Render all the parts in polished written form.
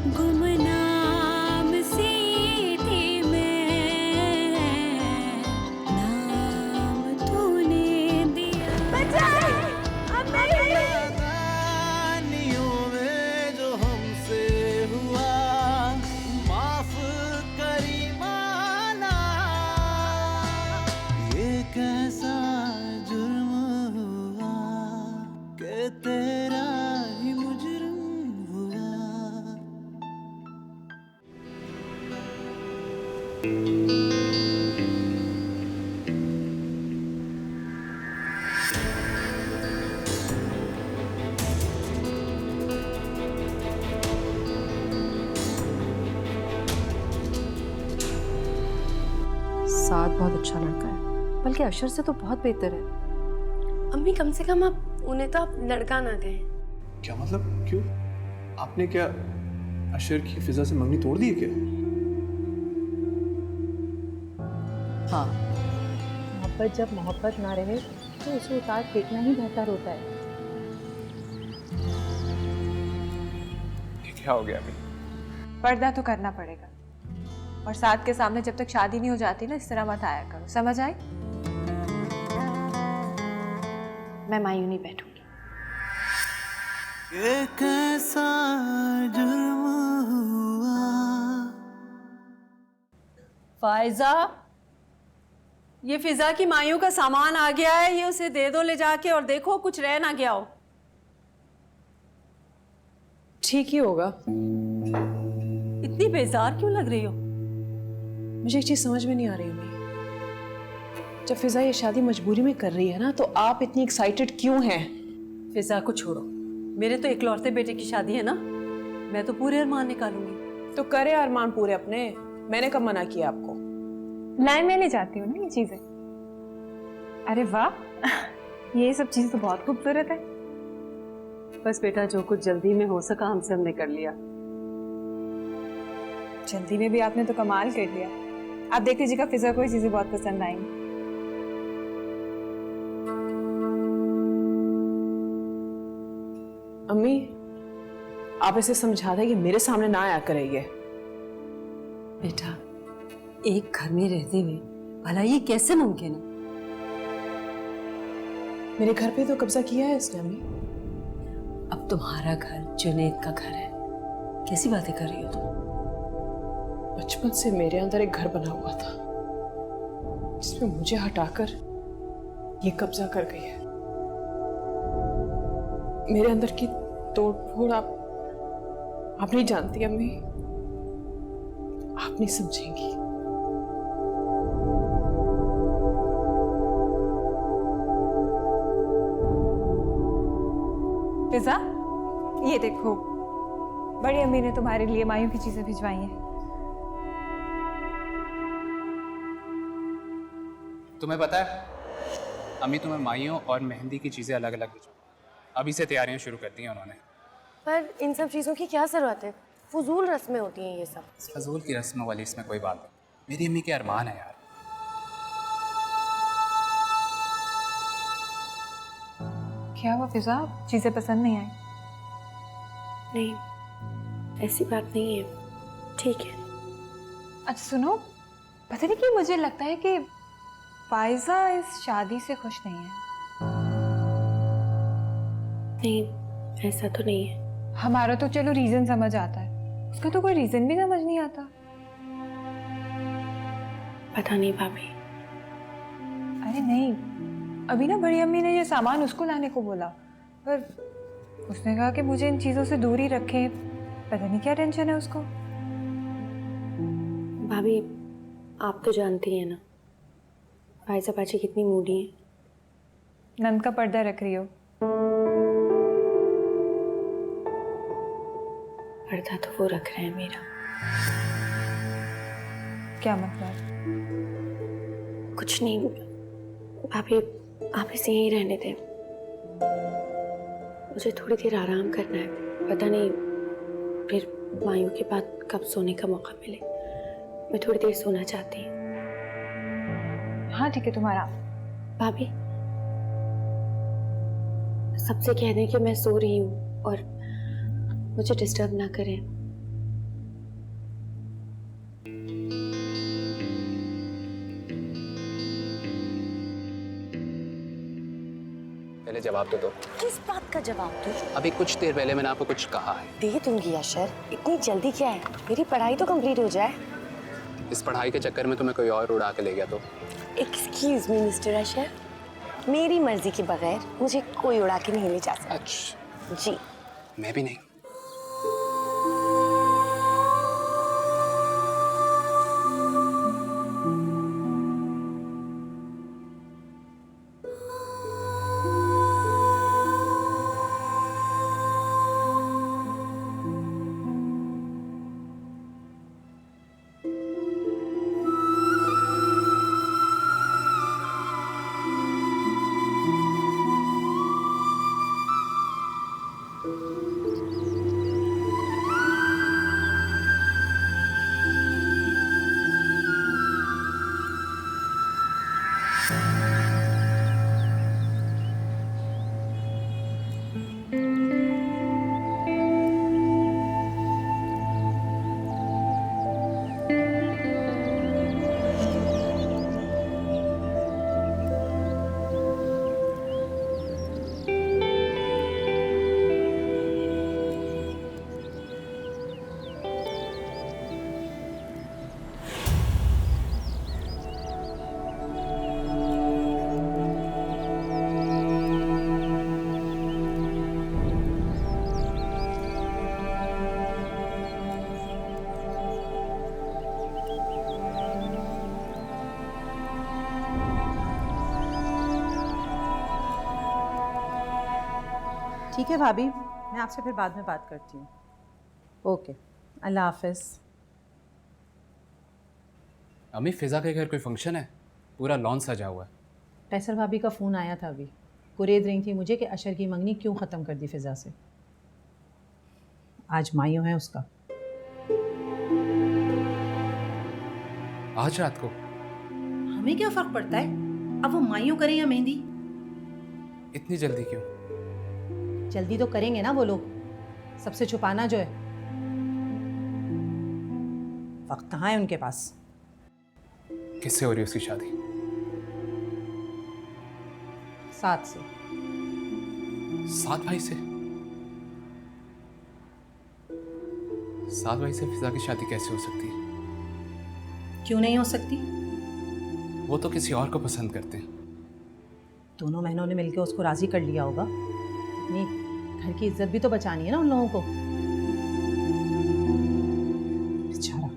गुमनाम सी थी मैं, नाम तूने दिया। नादानियों में जो हमसे हुआ, माफ करी माना। ये कैसा जुर्म हुआ कि तेरा ही मुजरिम हुआ। साद बहुत अच्छा लड़का है, बल्कि अशर से तो बहुत बेहतर है। अम्मी कम से कम आप उन्हें तो आप लड़का ना कहें। क्या मतलब? क्यों? आपने क्या अशर की फिजा से मंगनी तोड़ दी है क्या? हाँ, मोहब्बत जब मोहब्बत ना रहे तो उसे उतार फेंकना ही बेहतर होता है। ये क्या हो गया अभी? पर्दा तो करना पड़ेगा, और साथ के सामने जब तक शादी नहीं हो जाती ना, इस तरह मत आया करो, समझ आई? मैं मायूं नहीं बैठूंगी। ये कैसा जुर्म हुआ। फायजा, ये फिजा की मायूं का सामान आ गया है, ये उसे दे दो ले जाके, और देखो कुछ रह ना गया हो। ठीक ही होगा। इतनी बेजार क्यों लग रही हो? मुझे एक चीज समझ में नहीं आ रही अम्मी, जब फिजा ये शादी मजबूरी में कर रही है ना, तो आप इतनी एक्साइटेड क्यों हैं? फिजा को छोड़ो, मेरे तो इकलौते बेटे की शादी है ना, मैं तो पूरे अरमान निकालूंगी। तो करे अरमान पूरे अपने, मैंने कब मना किया आपको? लाए मैं ले जाती हूँ ना ये चीजें। अरे वाह, ये सब चीजें तो बहुत खूबसूरत है। बस बेटा, जो कुछ जल्दी में हो सका हमसे हमने कर लिया। जल्दी में भी आपने तो कमाल कर लिया। आप देख लीजिएगा, फिजा को ये चीजें बहुत पसंद आएंगी। अम्मी, आप इसे समझा दें कि मेरे सामने ना आया करे ये। बेटा, एक घर में रहते हुए भला ये कैसे मुमकिन है? मेरे घर पे तो कब्जा किया है इसने अम्मी। अब तुम्हारा घर जुनैद का घर है, कैसी बातें कर रही हो तुम? बचपन से मेरे अंदर एक घर बना हुआ था, जिसमें मुझे हटाकर ये कब्जा कर गई है। मेरे अंदर की तोड़ फोड़ आप नहीं जानती अम्मी, आप नहीं समझेंगी। फिजा, ये देखो, बड़ी अम्मी ने तुम्हारे लिए मायूं की चीजें भिजवाई हैं। तुम्हें पता है, अम्मी तुम्हें माइयों और मेहंदी की चीज़ें अलग अलग भिजवाई। अभी से तैयारियां शुरू कर दी हैं उन्होंने। पर इन सब चीज़ों की क्या ज़रूरत है? फजूल रस्में होती हैं ये सब। फजूल की रस्मों वाली इसमें कोई बात नहीं। मेरी अम्मी के अरमान है यार। क्या हुआ फिजा, चीजें पसंद नहीं आई? नहीं, ऐसी बात नहीं है, ठीक है। अच्छा सुनो, पता नहीं क्यों मुझे लगता है कि फायजा इस शादी से खुश नहीं है। नहीं, ऐसा तो नहीं है। हमारा तो चलो रीजन समझ आता है, उसका तो कोई रीजन भी समझ नहीं आता। पता नहीं भाभी। अरे नहीं, अभी ना बड़ी अम्मी ने ये सामान उसको लाने को बोला, पर उसने कहा कि मुझे इन चीजों से दूर ही रखे। पता नहीं क्या टेंशन है उसको। भाभी, आप तो जानती हैं ना फायजा बाजी कितनी मूडी है। नंद का पर्दा रख रही हो? पर्दा तो वो रख रहे हैं मेरा। क्या मतलब? कुछ नहीं भाभी, आप इसे यहीं रहने दें। मुझे थोड़ी देर आराम करना है, पता नहीं फिर मायूं के बाद कब सोने का मौका मिले। मैं थोड़ी देर सोना चाहती हूँ। हाँ ठीक है, तुम्हारा। भाभी, सबसे कह दें कि मैं सो रही हूँ और मुझे डिस्टर्ब ना करें। जवाब तो दो। किस बात का जवाब दूं? अभी कुछ देर पहले मैंने आपको कुछ कहा है। दे दूंगी अशर, इतनी जल्दी क्या है? मेरी पढ़ाई तो कंप्लीट हो जाए। इस पढ़ाई के चक्कर में तुम्हें कोई और उड़ा के ले गया तो? एक्सक्यूज मी मिस्टर अशर, मेरी मर्जी के बगैर मुझे कोई उड़ा के नहीं ले जा सकता। अच्छा, जी मैं भी नहीं। ठीक है भाभी, मैं आपसे फिर बाद में बात करती हूँ। ओके, अल्लाह हाफिज़। अम्मी, फिजा के घर कोई फंक्शन है? पूरा लॉन सजा हुआ है। कैसर भाभी का फ़ोन आया था अभी, कुरेद रही थी मुझे कि अशर की मंगनी क्यों ख़त्म कर दी फ़िज़ा से। आज मायूं है उसका। आज रात को? हमें क्या फ़र्क पड़ता है, अब वो मायूं करें या मेहंदी। इतनी जल्दी क्यों? जल्दी तो करेंगे ना वो लोग, सबसे छुपाना जो है। वक्त कहाँ है उनके पास। किससे हो रही है उसकी शादी? साथ से। सात भाई से? सात भाई से फिजा की शादी कैसे हो सकती है? क्यों नहीं हो सकती? वो तो किसी और को पसंद करते हैं। दोनों बहनों ने मिलकर उसको राजी कर लिया होगा। अपनी घर की इज्जत भी तो बचानी है ना उन लोगों को। बेचारा।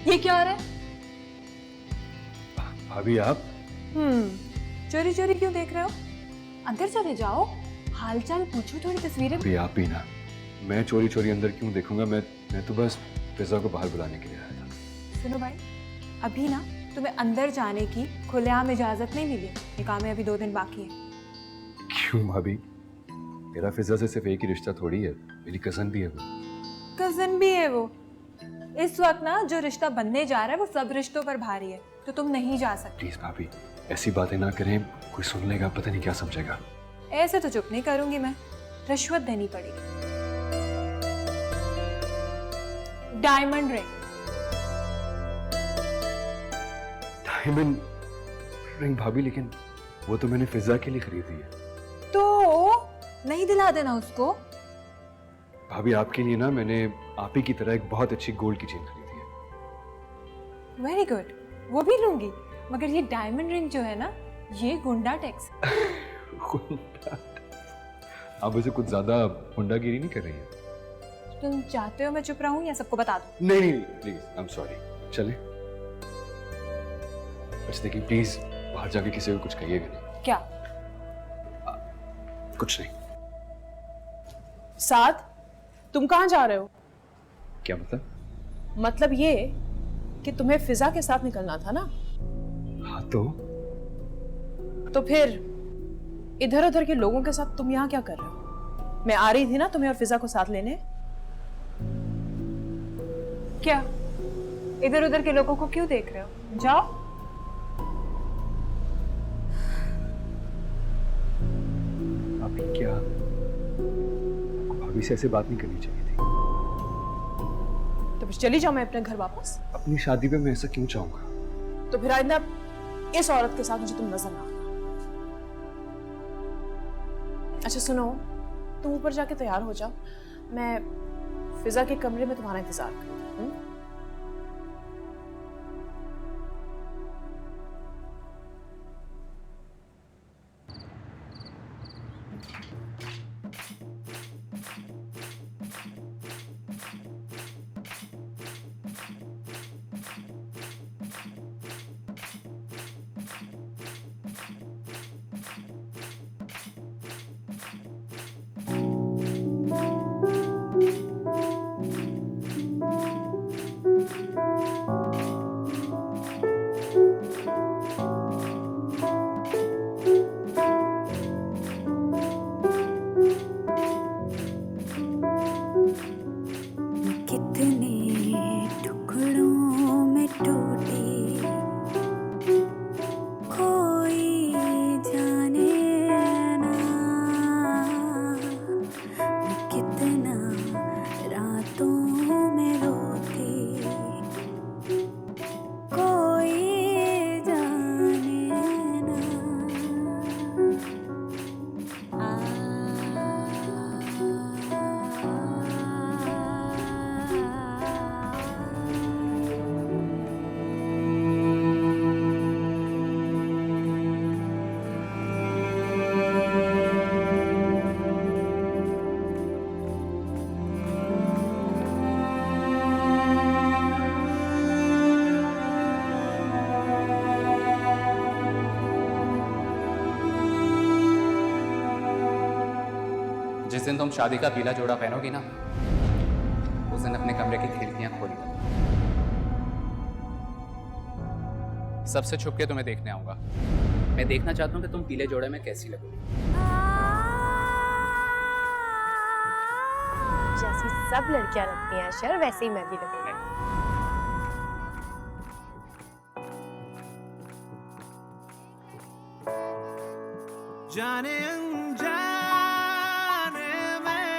ये क्या हो रहा है? भाभी आप? चोरी चोरी क्यों देख रहे हो? अंदर चले जाओ, हालचाल पूछो, थोड़ी तस्वीरें। भाभी आप ही ना, मैं चोरी चोरी अंदर क्यों देखूंगा? मैं तो बस फिजा को बाहर बुलाने के लिए आया था। सुनो भाई, अभी ना तुम्हें अंदर जाने की खुलेआम इजाजत नहीं मिली। निकाह में अभी 2 दिन बाकी है। क्यों भाभी? मेरा फिजा से सिर्फ एक ही रिश्ता थोड़ी है, मेरी कजन भी है वो। कजन भी है वो। इस वक्त ना जो रिश्ता बनने जा रहा है वो सब रिश्तों पर भारी है, तो तुम नहीं जा सकते। प्लीज भाभी ऐसी बातें ना करें, कोई सुन लेगा पता नहीं क्या समझेगा। ऐसे तो चुप नहीं करूंगी मैं, रिश्वत देनी पड़ेगी। Diamond ring. डायमंड रिंग भाभी, लेकिन वो तो मैंने फिजा के लिए खरीदी है। तो नहीं दिला देना उसको। भाभी आपके लिए ना मैंने आप ही की तरह एक बहुत अच्छी गोल्ड की चेन खरीदी है। वेरी गुड, वो भी लूंगी, मगर ये डायमंड रिंग जो है ना, ये गुंडा टैक्स। आप वैसे कुछ ज्यादा गुंडागिरी नहीं कर रही है। तुम चाहते हो मैं चुप रहूं या सबको बता दूं? नहीं नहीं प्लीज, आई एम सॉरी। चले। अच्छा देखिए प्लीज, बाहर जाके किसी को कुछ कहिएगा नहीं। क्या? कुछ नहीं। साथ तुम कहाँ जा रहे हो? क्या मतलब? मतलब ये कि तुम्हें फिजा के साथ निकलना था ना? हाँ तो फिर इधर उधर के लोगों के साथ तुम यहाँ क्या कर रहे हो? मैं आ रही थी ना तुम्हें और फिजा को साथ लेने। क्या इधर उधर के लोगों को क्यों देख रहे हो? जाओ। अभी क्या, भाभी से ऐसे बात नहीं करनी चाहिए थी। तो फिर चली जाओ मैं अपने घर वापस। अपनी शादी पे मैं ऐसा क्यों चाहूंगा? तो फिर आइंदा इस औरत के साथ मुझे तुम नजर ना आना। अच्छा सुनो, तुम ऊपर जाके तैयार हो जाओ, मैं फिजा के कमरे में तुम्हारा इंतजार करती हूँ। कितने टुकड़ों में टूटी कोई जाने ना, मैं कितना रातों में रोती कोई जाने ना। जिस दिन तुम शादी का पीला जोड़ा पहनोगी ना, उस दिन अपने कमरे की खिड़कियां खोली। सबसे छुप के तुम्हें देखने आऊंगा। मैं देखना चाहता हूँ कि तुम पीले जोड़े में कैसी लगोगी। जैसी सब लड़कियां लगती हैं अशर, वैसे ही मैं भी लगूंगी। जाने अनजाने में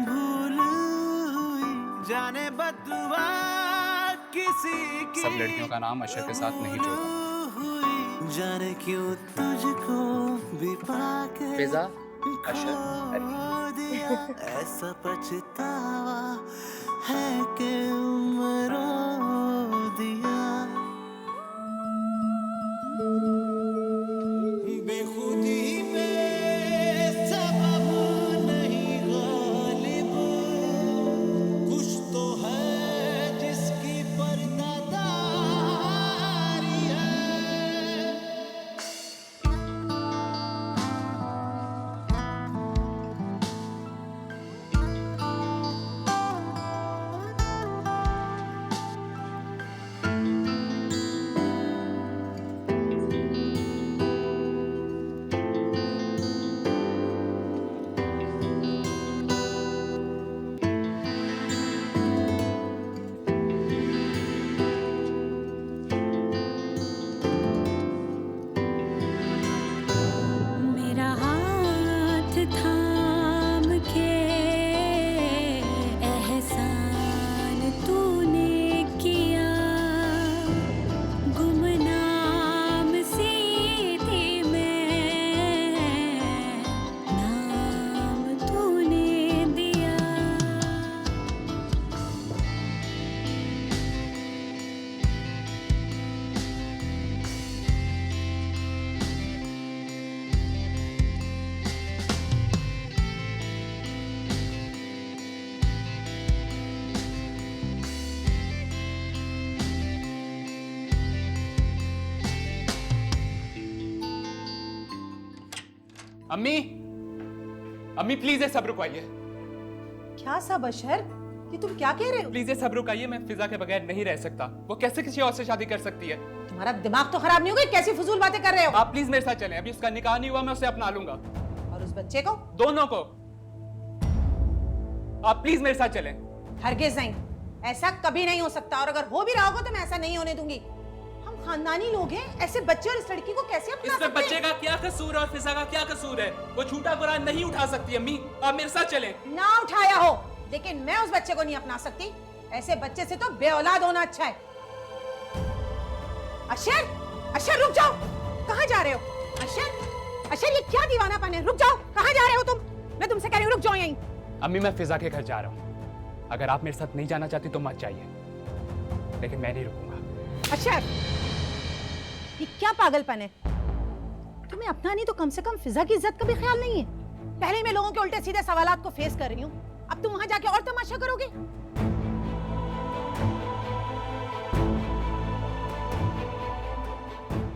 भूल हुई, जाने बदुआ किसी की सब लड़कियों का नाम अशर के साथ नहीं जोड़ा। हुई, जाने क्यों तुझको भी पाके फिजा, अशर, खो दिया। ऐसा पछतावा है कि उम्रों दिया। बेखुदी में सबब नहीं गालिब, कुछ तो है जिसकी पर्दादारी है। अम्मी, अम्मी प्लीज ये सब रुकवाइए। क्या सब अशर, ये तुम क्या कह रहे हो? प्लीज ये सब रुकाइए, मैं फिजा के बगैर नहीं रह सकता। वो कैसे किसी और से शादी कर सकती है? तुम्हारा दिमाग तो खराब नहीं हो गया? कैसी फजूल बातें कर रहे हो? आप प्लीज मेरे साथ चलें, अभी उसका निकाह नहीं हुआ, मैं उसे अपना लूंगा। और उस बच्चे को? दोनों को। आप प्लीज मेरे साथ चलें। हरगिज नहीं, ऐसा कभी नहीं हो सकता, और अगर हो भी रहा होगा तो मैं ऐसा नहीं होने दूंगी। हम खानदानी लोग हैं, ऐसे बच्चे और इस लड़की को कैसे अपना इसमें सकते बच्चे हैं? का क्या कसूर और फिजा का क्या कसूर है? वो झूठा कुरान नहीं उठा सकती। अम्मी आप मेरे साथ चलें। ना उठाया हो, लेकिन मैं उस बच्चे को नहीं अपना सकती। ऐसे बच्चे से तो बेऔलाद होना अच्छा है। अशर, अशर रुक जाओ, कहाँ जा रहे हो? अशर, अशर ये क्या दीवानापन है? रुक जाओ, कहाँ जा रहे हो तुम? मैं तुमसे कह रही हूँ रुक जाओ यहीं। अम्मी मैं फिजा के घर जा रहा हूँ, अगर आप मेरे साथ नहीं जाना चाहती तो मत जाइए, लेकिन मैं नहीं रुकूंगा। अशर, ये क्या पागलपन है? तुम्हें अपना नहीं तो कम से कम फिजा की इज्जत का भी ख्याल नहीं है। पहले मैं लोगों के उल्टे सीधे सवालात को फेस कर रही हूँ, अब तुम वहां जाके और तमाशा करोगे?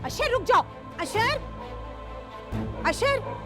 अशर रुक जाओ, अशर, अशर।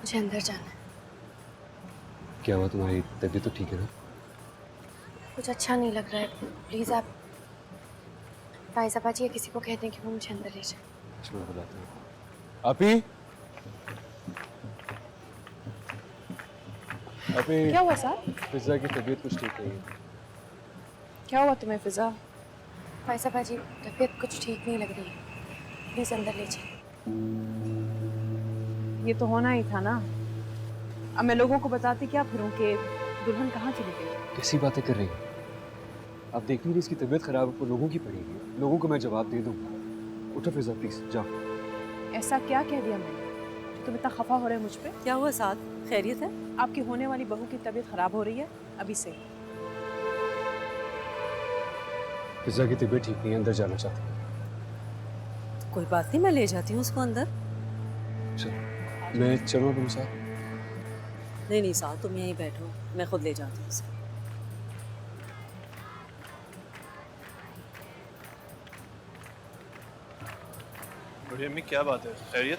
मुझे अंदर जाना है। क्या हुआ, तुम्हारी तबीयत तो ठीक है ना? कुछ अच्छा नहीं लग रहा है, प्लीज़ आप फायजा बाजी या किसी को कह दें कि वो मुझे अंदर ले जाए। अच्छा मैं बुलाता हूँ। आपी, आपी, क्या हुआ साहब? फिजा की तबीयत कुछ ठीक नहीं है। क्या हुआ तुम्हें फिजा? फायजा बाजी तबीयत कुछ ठीक नहीं लग रही है, प्लीज़ अंदर ले जाए। ये तो होना ही था ना। अब मैं लोगों को बताती क्या फिरूं कि दुल्हन कहाँ चली गई? कैसी बातें कर रही हैं? आप देख लीजिए, इसकी तबीयत खराब है, लोगों की पड़ेगी, लोगों को मैं जवाब दे दूंगा। उठो फिजा प्लीज, जाओ। ऐसा क्या कह दिया मैंने जो तुम इतना खफा हो रहे हो मुझ पे? क्या हुआ साथ? खैरियत है? आपकी होने वाली बहू की तबीयत खराब हो रही है अभी से। फिजा की तबीयत ठीक नहीं है, अंदर जाना चाहती है। कोई बात नहीं, मैं ले जाती हूँ उसको अंदर। चलो मैं चलूँ तुम साथ? नहीं नहीं साथ, तुम यहीं बैठो, मैं खुद ले जाती हूँ उसे। बड़ी अम्मी क्या बात है, खैरियत?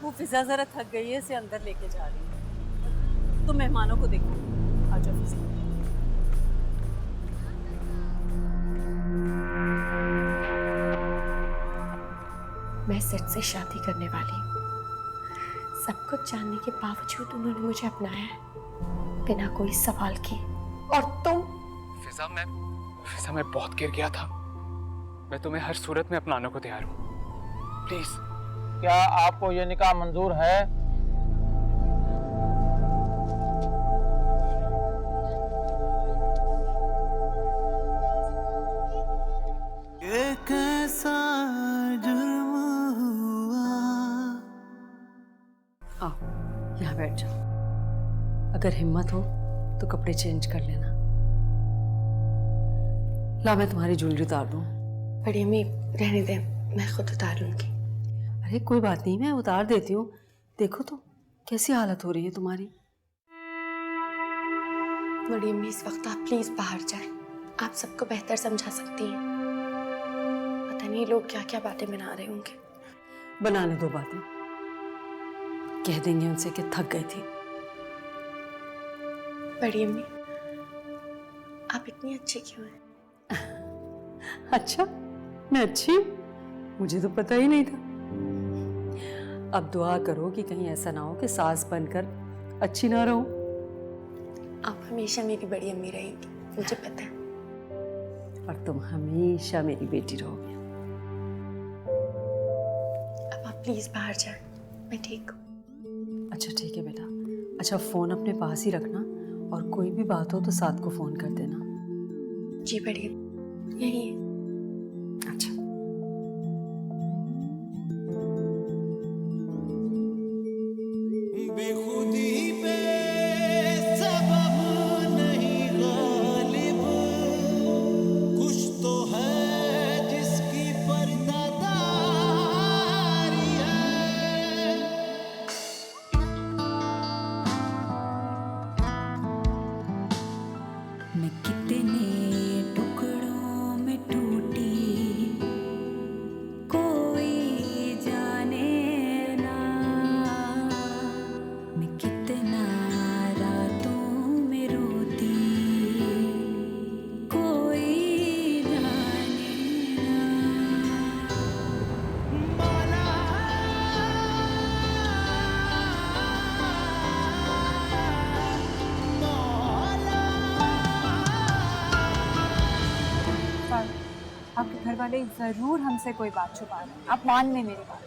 वो फिजा जरा थक गई है, इसे अंदर लेके जा रही है। तुम मेहमानों को देखो, आ जाओ फिजा। मैं सच से शादी करने वाली हूँ। सब कुछ जानने के बावजूद उन्होंने मुझे अपनाया है, बिना कोई सवाल किए। और तुम? फिजा मैं बहुत गिर गया था। मैं तुम्हें हर सूरत में अपनाने को तैयार हूँ, प्लीज। क्या आपको ये निकाह मंजूर है? ये कैसा जुर्म हुआ। आओ यहाँ बैठ जाओ, अगर हिम्मत हो तो कपड़े चेंज कर लेना। ला मैं तुम्हारी ज्वेलरी उतार दूँ। बड़ी अम्मी रहने दे, मैं खुद उतार लूंगी। अरे कोई बात नहीं, मैं उतार देती हूँ। देखो तो कैसी हालत हो रही है तुम्हारी। बड़ी अम्मी इस वक्त आप प्लीज बाहर जाएं, आप सबको बेहतर समझा सकती हैं। पता नहीं लोग क्या क्या बातें बना रहे होंगे। बनाने दो बातें, कह देंगे उनसे कि थक गई थी। बड़ी अम्मी, आप इतनी अच्छी क्यों हैं? अच्छा, मैं अच्छी हूँ? मुझे तो पता ही नहीं था। अब दुआ करो कि कहीं ऐसा ना हो कि सास बनकर अच्छी ना रहो। आप हमेशा मेरी बड़ी अम्मी रहेंगी, मुझे पता है। और तुम हमेशा मेरी बेटी रहोगे। अब आप प्लीज बाहर जाएं, मैं ठीक हूँ। अच्छा ठीक है बेटा। अच्छा फोन अपने पास ही रखना और कोई भी बात हो तो साथ को फोन कर देना। जी बड़ी अम्मी, यही है। अच्छा। बेखुदी पे सबब नहीं गालिब, कुछ तो है जिसकी पर्दादारी है। मैं कितने टुकड़ों में टूटी, कोई जाने ना। मैं कितना रातों में रोती, कोई जाने ना। पर आपके घर वाले जरूर हमसे कोई बात छुपा रहे हैं, आप मान लें मेरी बात।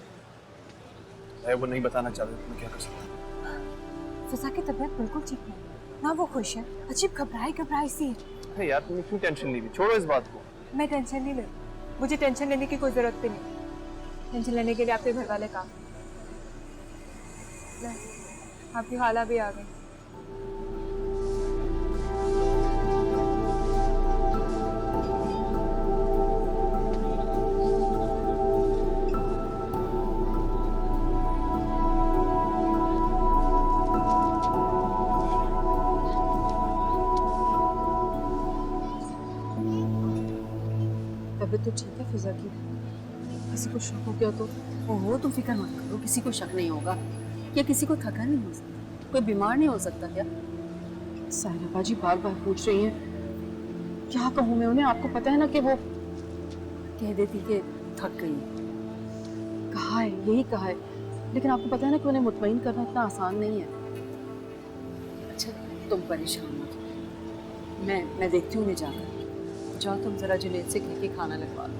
मैं वो नहीं बताना चाह रही, मैं क्या कर सकता हूँ? फिजा की तबीयत बिल्कुल ठीक नहीं ना, वो खुश है, अजीब घबराई सी है। अरे यार तुमने क्यों टेंशन ली थी? छोड़ो इस बात को। मैं टेंशन नहीं ले, मुझे टेंशन लेने की कोई जरूरत भी नहीं। टेंशन लेने के लिए आपके घर वाले काम। ले, आपकी खाला भी आ गई। तबीयत तो ठीक है फिजा की। किसी को शक हो गया तो? ओहो तुम फिक्र मत करो, किसी को शक नहीं होगा। या किसी को थका नहीं हो सकता? कोई बीमार नहीं हो सकता क्या? सायरा बाजी बार बार पूछ रही हैं, क्या कहूँ मैं उन्हें? आपको पता है ना कि वो कह देती कि थक गई। कहा है, यही कहा है, लेकिन आपको पता है ना कि उन्हें मुतमईन करना इतना आसान नहीं है। अच्छा तुम परेशान मत हो, मैं देखती हूँ उन्हें जाकर। जाओ तुम जरा जुनैद से कह के खाना लगवा लो।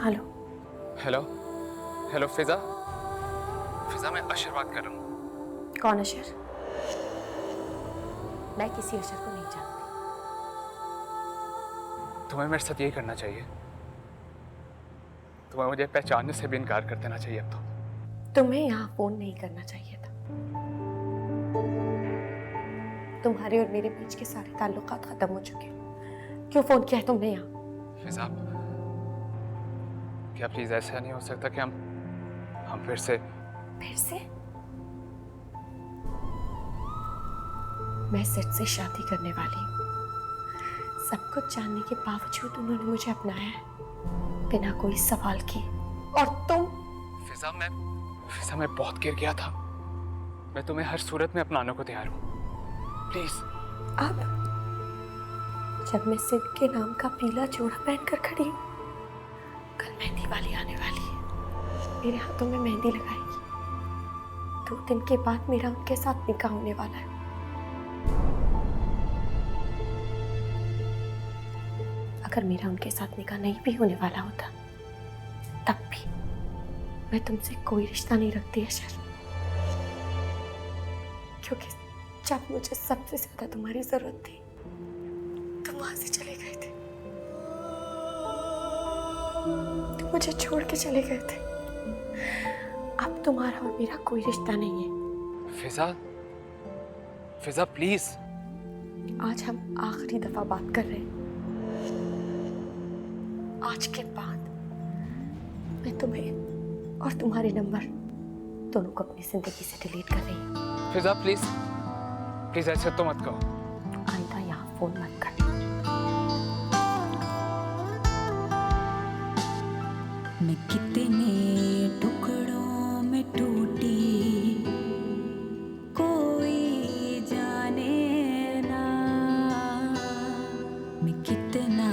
हेलो। हेलो हेलो फिजा। फिजा मैं अशर बात कर रहा हूँ। कौन अशर? मैं किसी अशर को नहीं जानती। तुम्हें मेरे साथ यही करना चाहिए। तुम्हें मुझे पहचानने से भी इनकार कर देना चाहिए अब तो। तुम्हें यहाँ फोन नहीं करना चाहिए था। तुम्हारे और मेरे बीच के सारे ताल्लुकात खत्म हो चुके हैं। क्यों फोन किया है तुमने यहाँ? फिजा क्या प्लीज ऐसा नहीं हो सकता कि हम फिर से मैं सच से शादी करने वाली हूँ। सब कुछ जानने के बावजूद उन्होंने मुझे अपनाया है, बिना कोई सवाल किए। और तुम? फिजा मैं बहुत गिर गया था। मैं तुम्हें हर सूरत में अपनाने को तैयार हूँ, प्लीज। अब जब मैं सिद्ध के नाम का पीला जोड़ा पहनकर खड़ी हूँ, कल मेहंदी वाली आने वाली है, मेरे हाथों में मेहंदी लगाएगी। 2 दिन के बाद मेरा उनके साथ निकाह होने वाला है। अगर मेरा उनके साथ निकाह नहीं भी होने वाला होता, तब भी मैं तुमसे कोई रिश्ता नहीं रखती अशर, क्योंकि जब मुझे सबसे ज्यादा तुम्हारी जरूरत थी, तुम वहां से चले गए थे। तुम मुझे छोड़ के चले गए थे। अब तुम्हारा और मेरा कोई रिश्ता नहीं है। फिजा, फिजा प्लीज। आज हम आखिरी दफा बात कर रहे हैं। आज के बाद मैं तुम्हें और तुम्हारे नंबर दोनों को अपनी जिंदगी से डिलीट कर रही हूँ। फिजा प्लीज, प्लीज ऐसे तो मत कहो। आइंदा यहाँ फोन मत कर। मैं कितने टुकड़ों में टूटी कोई जाने ना, मैं कितना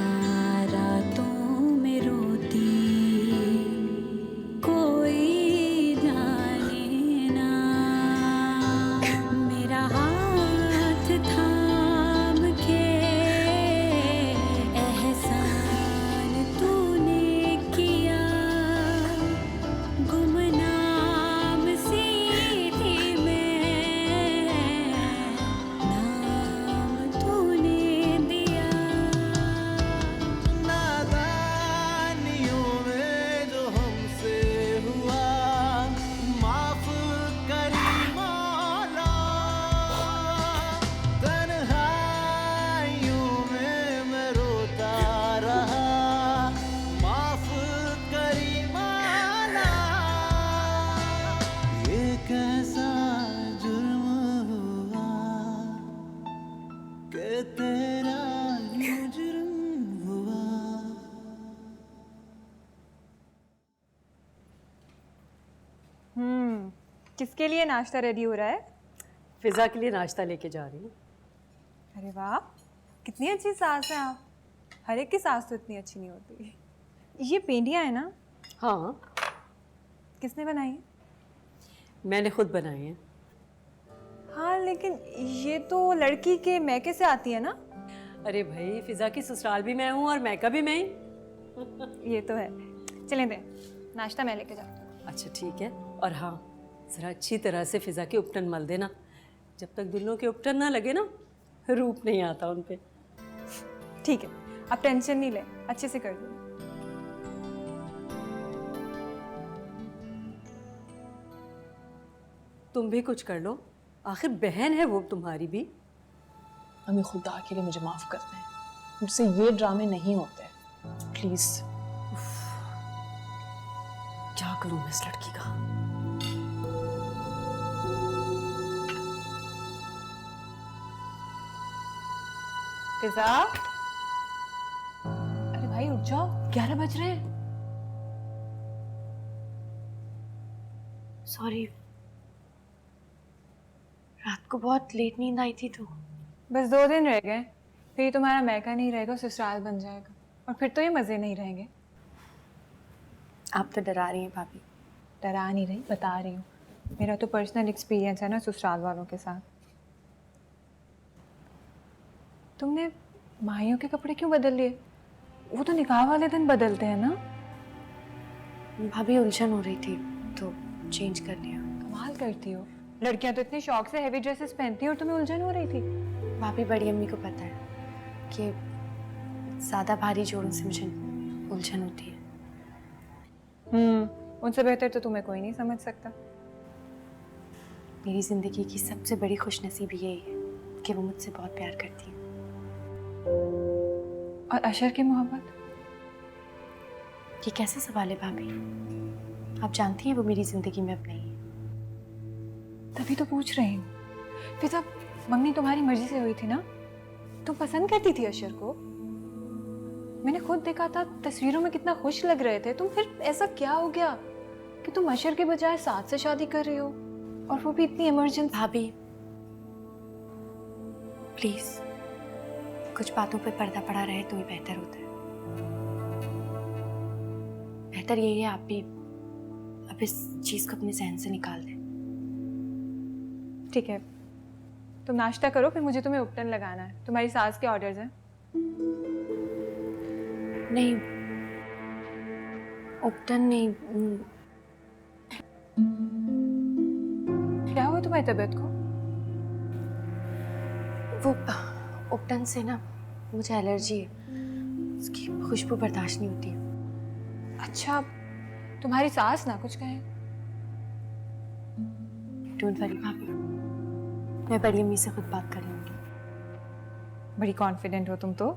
रातों में रोती कोई जाने ना। मेरा हाथ थाम के एहसान तूने किया, गुमनाम सी थी मैं, नाम तूने दिया। नादानियों में जो हमसे हुआ माफ करी मौला, तन्हाइयों में मैं रोता रहा माफ करी मौला। ये कैसा जुर्म हुआ कि तेरा मुजरिम हुआ। किसके लिए नाश्ता रेडी हो रहा है? फिजा के लिए नाश्ता लेके जा रही हूँ। अरे वाह, कितनी अच्छी सास है आप। हर एक की सास तो इतनी अच्छी नहीं होती। ये पेंडियाँ है ना? हाँ, किसने बनाई है? मैंने खुद बनाई है। हाँ, लेकिन ये तो लड़की के मैके से आती है ना? अरे भाई, फिजा की ससुराल भी मैं हूँ और मैका भी मैं ही। ये तो है। चलें दे, नाश्ता मैं लेके जाती हूँ। अच्छा ठीक है। और हाँ, ज़रा अच्छी तरह से फिजा के उपटन मल देना। जब तक दुल्हनों के उपटन ना लगे ना, रूप नहीं आता उन पे। ठीक है, आप टेंशन नहीं लें, अच्छे से कर दूँ। तुम भी कुछ कर लो, आखिर बहन है वो तुम्हारी भी। अम्मी खुदा के लिए मुझे माफ कर दें, मुझसे ये ड्रामे नहीं होते, प्लीज। क्या करूं मैं इस लड़की का? फिजा, अरे भाई उठ जाओ, 11 बज रहे हैं। सॉरी, रात को बहुत लेट नींद आई थी तो। बस 2 दिन रह गए, फिर तुम्हारा मैका नहीं रहेगा, ससुराल बन जाएगा, और फिर तो ये मज़े नहीं रहेंगे। आप तो डरा रही हैं भाभी। डरा नहीं रही, बता रही हूँ। मेरा तो पर्सनल एक्सपीरियंस है ना ससुराल वालों के साथ। तुमने माहियों के कपड़े क्यों बदल लिए? वो तो निकाह वाले दिन बदलते हैं ना? भाभी उलझन हो रही थी तो चेंज कर लिया। कमाल करती हो, लड़कियां तो इतने शौक से हैवी ड्रेसेस पहनती हैं और तुम्हें उलझन हो रही थी। भाभी बड़ी अम्मी को पता है कि ज़्यादा भारी जोड़ों से मुझे उलझन होती है। उनसे बेहतर तो तुम्हें कोई नहीं समझ सकता। मेरी ज़िंदगी की सबसे बड़ी खुशनसीबी यही है कि वो मुझसे बहुत प्यार करती है। और अशर की मोहब्बत? ये कैसा सवाल है भाभी? आप जानती हैं वो मेरी ज़िंदगी में अब नहीं है। तभी तो पूछ रही हूँ। फिर जब मम्मी तुम्हारी मर्जी से हुई थी ना, तुम पसंद करती थी अशर को। मैंने खुद देखा था, तस्वीरों में कितना खुश लग रहे थे तुम। फिर ऐसा क्या हो गया कि तुम अशर के बजाय साथ से शादी कर रही हो, और वो भी इतनी इमरजेंसी? भाभी प्लीज, कुछ बातों पे पर्दा पड़ा रहे तो ही बेहतर होता है। बेहतर यही है आप भी अब इस चीज को अपने जहन से निकाल दें। ठीक है, तुम नाश्ता करो, फिर मुझे तुम्हें उपटन लगाना है। तुम्हारी सास के ऑर्डर्स हैं। नहीं, उपटन नहीं। क्या हुआ तुम्हारी तबीयत को? वो उपटन से ना मुझे एलर्जी है, उसकी खुशबू बर्दाश्त नहीं होती। अच्छा, तुम्हारी सास ना कुछ कहे? डोंट वरी भाभी, मैं बड़ी अम्मी से खुद बात कर लूंगी। बड़ी कॉन्फिडेंट हो तुम तो।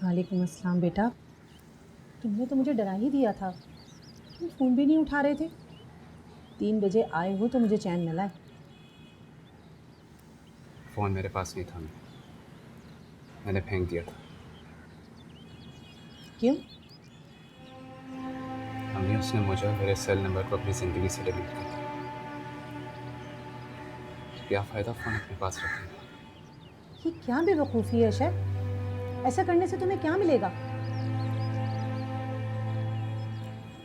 वालेकुम अस्सलाम बेटा, तुमने तो मुझे डरा ही दिया था। तुम फ़ोन भी नहीं उठा रहे थे। 3 बजे आए हो तो मुझे चैन मिला है। फ़ोन मेरे पास नहीं था, मैंने फेंक दिया था। क्यों? अम्मी, उसने मुझे और मेरे सेल नंबर को अपनी ज़िंदगी से डिलीट कर दिया। क्या फ़ायदा फ़ोन अपने पास रखने का? ये क्या बेवकूफ़ी है शर? ऐसा करने से तुम्हें क्या मिलेगा?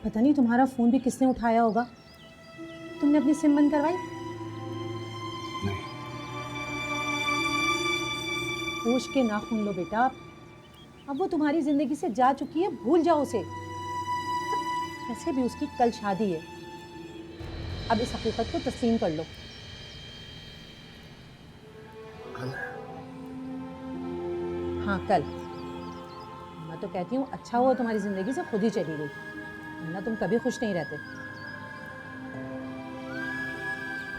पता नहीं तुम्हारा फ़ोन भी किसने उठाया होगा। तुमने अपनी सिम बंद करवाई? नहीं। होश के नाखून लो बेटा। अब वो तुम्हारी ज़िंदगी से जा चुकी है, भूल जाओ उसे। वैसे भी उसकी कल शादी है। अब इस हकीकत को तस्लीम कर लो। हाँ, कल। मैं तो कहती हूँ अच्छा हुआ तुम्हारी ज़िंदगी से खुद ही चली गई, वरना तुम कभी खुश नहीं रहते।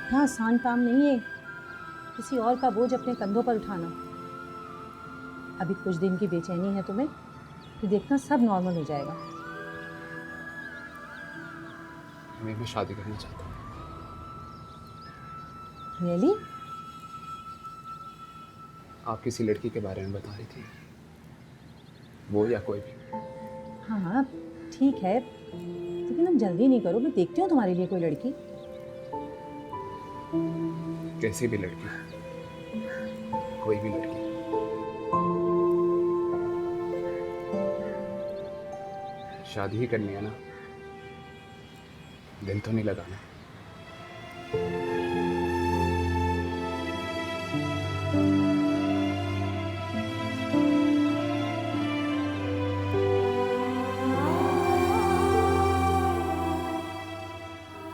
हाँ, आसान काम नहीं है किसी और का बोझ अपने कंधों पर उठाना। अभी कुछ दिन की बेचैनी है तुम्हें, फिर देखना सब नॉर्मल हो जाएगा। मैं शादी करना चाहता हूँ। रियली? आप किसी लड़की के बारे में बता रही थी, वो या कोई भी? हाँ हाँ ठीक है, लेकिन तुम जल्दी नहीं करो। मैं देखती हूँ तुम्हारे लिए कोई लड़की। कैसी भी लड़की, कोई भी लड़की। शादी ही करनी है ना, दिल तो नहीं लगाना।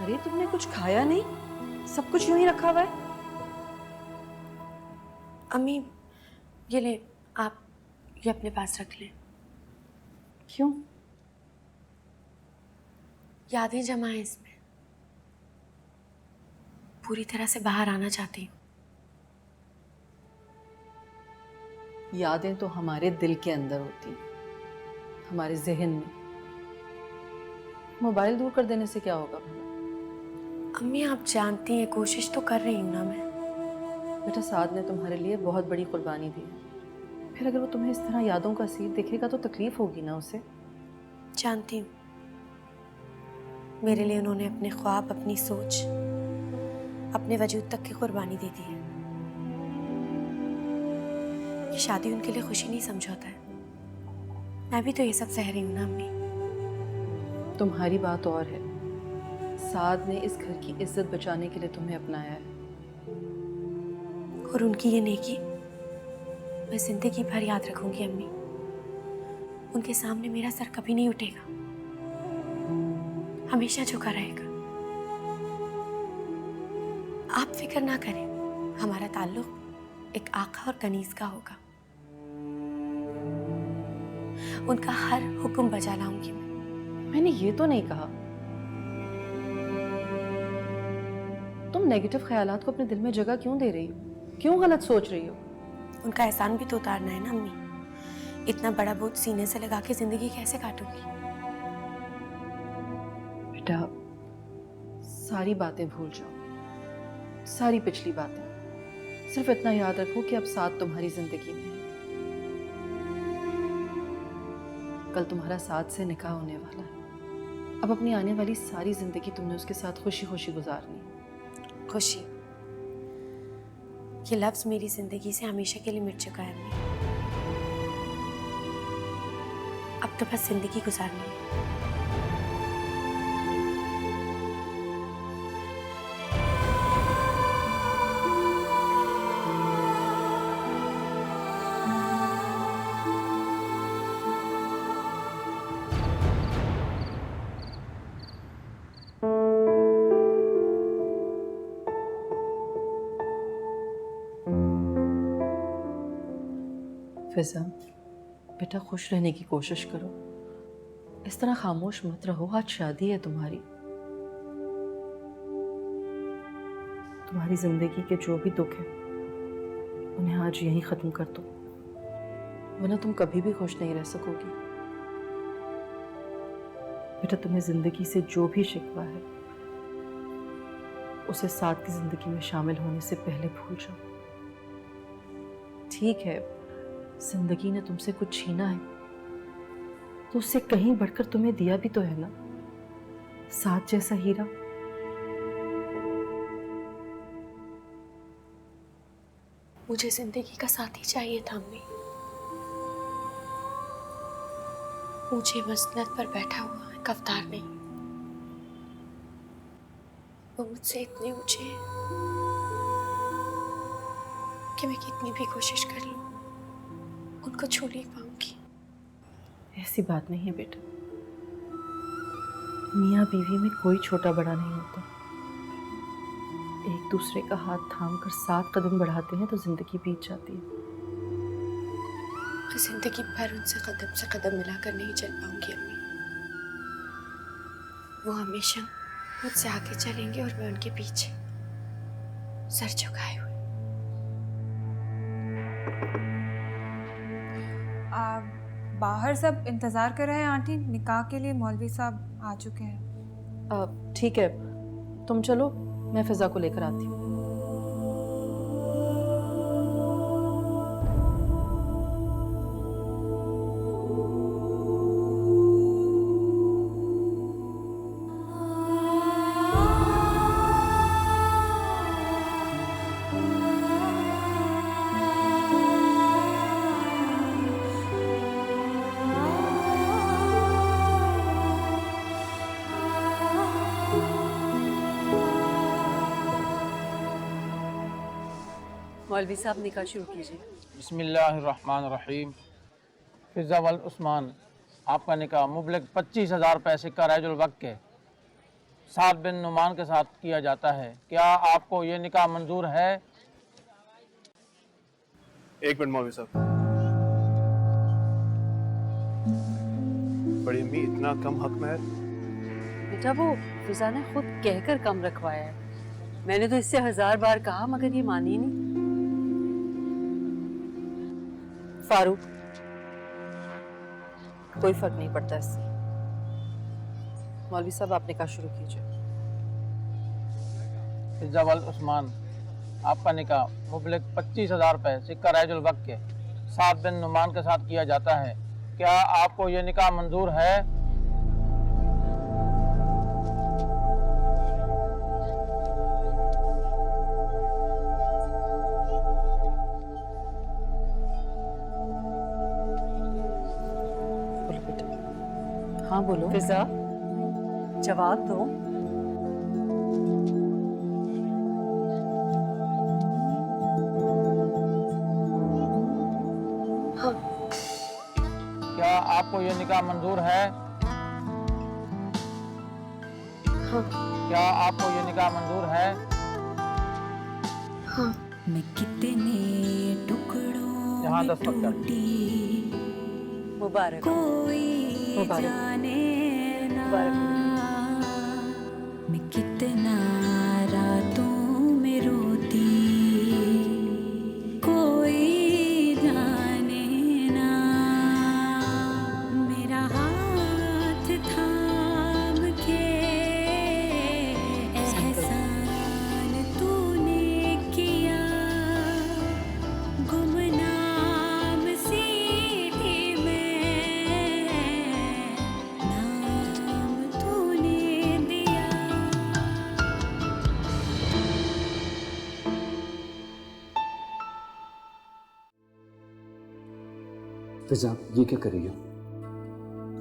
अरे तुमने कुछ खाया नहीं? सब कुछ यूं ही रखा हुआ है। अम्मी ये ले, आप ये अपने पास रख लें। क्यों? यादें जमा है इसमें, पूरी तरह से बाहर आना चाहती हूँ। यादें तो हमारे दिल के अंदर होती हैं, हमारे जहन में। मोबाइल दूर कर देने से क्या होगा भला? अम्मी आप जानती हैं, कोशिश तो कर रही हूँ ना मैं। बेटा, साद ने तुम्हारे लिए बहुत बड़ी कुर्बानी दी है, फिर अगर वो तुम्हें इस तरह यादों का असीर देखेगा तो तकलीफ होगी ना उसे। जानती हूँ, मेरे लिए उन्होंने अपने ख्वाब, अपनी सोच, अपने वजूद तक की कुर्बानी दे दी है। ये शादी उनके लिए खुशी नहीं समझौता है। मैं भी तो ये सब सह रही हूँ ना अम्मी। तुम्हारी बात और है, साद ने इस घर की इज्जत बचाने के लिए तुम्हें अपनाया है। और उनकी ये नेकी मैं जिंदगी भर याद रखूंगी अम्मी। उनके सामने मेरा सर कभी नहीं उठेगा, हमेशा झुका रहेगा। आप फिक्र ना करें, हमारा ताल्लुक एक आका और कनीज का होगा। उनका हर हुक्म बजा लाऊंगी मैं। मैंने ये तो नहीं कहा। तुम नेगेटिव ख्यालात को अपने दिल में जगह क्यों दे रही हो? क्यों गलत सोच रही हो? उनका एहसान भी तो उतारना है ना अम्मी। इतना बड़ा बोझ सीने से लगा के जिंदगी कैसे काटूंगी? बेटा, सारी बातें भूल जाओ, सारी पिछली बातें। सिर्फ इतना याद रखो कि अब साथ तुम्हारी जिंदगी में है। कल तुम्हारा साथ से निकाह होने वाला है। अब अपनी आने वाली सारी जिंदगी तुमने उसके साथ खुशी खुशी गुजारनी है। खुशी, ये लफ्ज मेरी जिंदगी से हमेशा के लिए मिट चुका है अम्मी। अब तो बस जिंदगी गुजारनी है। फिजा, बेटा खुश रहने की कोशिश करो, इस तरह खामोश मत रहो। आज शादी है तुम्हारी जिंदगी के जो भी दुख है उन्हें आज यहीं खत्म कर दो, वरना तुम कभी भी खुश नहीं रह सकोगी। बेटा तुम्हें जिंदगी से जो भी शिकवा है उसे साथ की जिंदगी में शामिल होने से पहले भूल जाओ। ठीक है, जिंदगी ने तुमसे कुछ छीना है तो उससे कहीं बढ़कर तुम्हें दिया भी तो है ना, साथ जैसा हीरा। मुझे जिंदगी का साथी चाहिए था अम्मी। मुझे मसनद पर बैठा हुआ एक अवतार नहीं, वो मुझसे इतने ऊंचे हैं कि मैं कितनी भी कोशिश कर लूं उनको छू नहीं पाऊंगी। ऐसी बात नहीं है बेटा, मियाँ बीवी में कोई छोटा बड़ा नहीं होता। एक दूसरे का हाथ थाम कर 7 कदम बढ़ाते हैं तो जिंदगी बीत जाती है। मैं जिंदगी भर उनसे कदम से कदम मिलाकर नहीं चल पाऊंगी अम्मी। वो हमेशा मुझसे आगे चलेंगे और मैं उनके पीछे सर झुकाए हुए। बाहर सब इंतजार कर रहे हैं आंटी, निकाह के लिए मौलवी साहब आ चुके हैं। ठीक है, तुम चलो, मैं फिजा को लेकर आती हूँ। मौलवी साहब निकाह शुरू कीजिए। बिस्मिल्लाहिर्रहमानिर्रहीम। फिजा वल उस्मान, आपका निकाह मुबलग 25,000 पैसे का रैजुल वक्त के साद बिन नुमान के साथ किया जाता है। क्या आपको ये निकाह मंजूर है? एक मिनट मौलवी साहब। बड़ी अम्मी, इतना कम हक महर? बेटा वो फिजा ने खुद कहकर कम रखवाया है, मैंने तो इससे 1000 बार कहा मगर ये मानी नहीं। फारूक, कोई फर्क नहीं पड़ता इससे। मौलवी साहब आप निकाह शुरू कीजिए। फिजा वल उस्मान, आपका निकाह मुबलग 25,000 पैसे का रैजुल वक्त के साद बिन नुमान के साथ किया जाता है। क्या आपको ये निकाह मंजूर है? हाँ बोलो। फिजा, जवाब दो। हाँ। क्या आपको ये निकाह मंजूर है? हाँ। क्या आपको ये निकाह मंजूर है? हाँ। मैं कितने टुकड़ों यहाँ में 10 वक्त कर। टूटी, मुबारक। कोई मुबारक। जाने ना। मुबारक। मैं कितना रातों में रोती, कोई जाने ना। मेरा हाथ थाम के एहसान तूने किया, गुमनाम सी थी मैं, नाम तूने दिया। फिजा, ये क्या कर रही हो?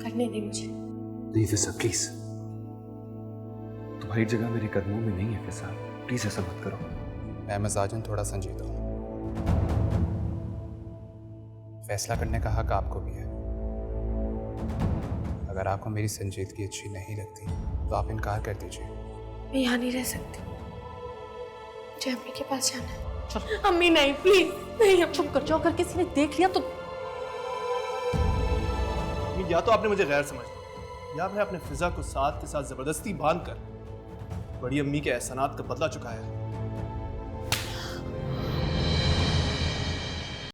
करने दे मुझे। नहीं फिजा, प्लीज। तुम्हारी जगह मेरे कदमों में नहीं है फिजा, प्लीज ऐसा मत करो। मैं मजाजन थोड़ा संजीदा हूँ, फैसला करने का हक आपको भी है। अगर आपको मेरी संजीदगी अच्छी नहीं लगती तो आप इनकार कर दीजिए। मैं यहाँ नहीं रह सकती, मुझे अम्मी के पास जाना है। अम्मी नहीं, प्लीज नहीं। चुप कर जाओ, अगर किसी ने देख लिया तो या तो आपने मुझे गैर समझ लिया या फिर आपने फिजा को साथ के साथ जबरदस्ती बांध कर बड़ी अम्मी के एहसानात का बदला चुकाया।